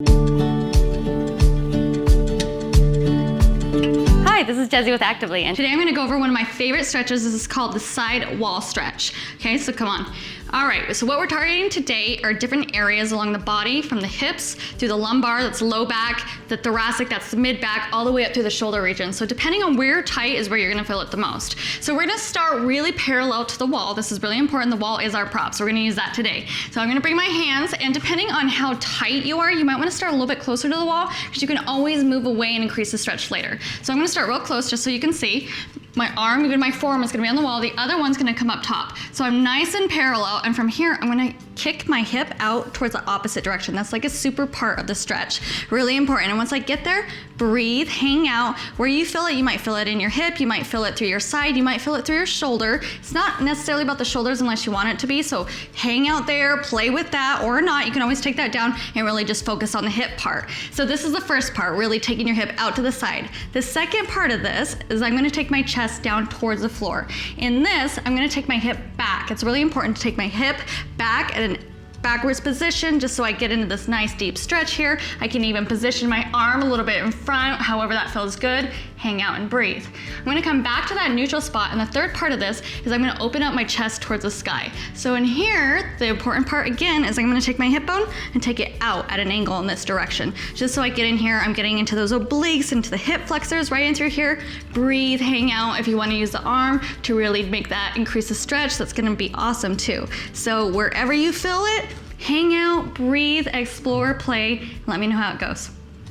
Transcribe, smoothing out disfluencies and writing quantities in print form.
Hi, this is Desi with Actively, and today I'm gonna go over one of my favorite stretches. This is called the side wall stretch. Okay, so come on. All right, so what we're targeting today are different areas along the body, from the hips through the lumbar, that's low back, the thoracic, that's the mid back, all the way up through the shoulder region. So depending on where you're tight is where you're gonna feel it the most. So we're gonna start really parallel to the wall. This is really important. The wall is our prop, so we're gonna use that today. So I'm gonna bring my hands, and depending on how tight you are, you might wanna start a little bit closer to the wall, because you can always move away and increase the stretch later. So I'm gonna start real close just so you can see. My arm, even my forearm, is gonna be on the wall. The other one's gonna come up top. So I'm nice and parallel, and from here, I'm gonna kick my hip out towards the opposite direction. That's like a super part of the stretch. Really important. And once I get there, breathe, hang out. Where you feel it, you might feel it in your hip, you might feel it through your side, you might feel it through your shoulder. It's not necessarily about the shoulders unless you want it to be, so hang out there, play with that, or not. You can always take that down and really just focus on the hip part. So this is the first part, really taking your hip out to the side. The second part of this is I'm gonna take my chest down towards the floor. In this, I'm gonna take my hip back. It's really important to take my hip back at an backwards position, just so I get into this nice deep stretch here. I can even position my arm a little bit in front, however that feels good. Hang out and breathe. I'm gonna come back to that neutral spot, and the third part of this is I'm gonna open up my chest towards the sky. So in here, the important part again is I'm gonna take my hip bone and take it out at an angle in this direction. Just so I get in here, I'm getting into those obliques, into the hip flexors, right in through here. Breathe, hang out. If you wanna use the arm to really make that increase the stretch, that's gonna be awesome too. So wherever you feel it, hang out, breathe, explore, play. Let me know how it goes.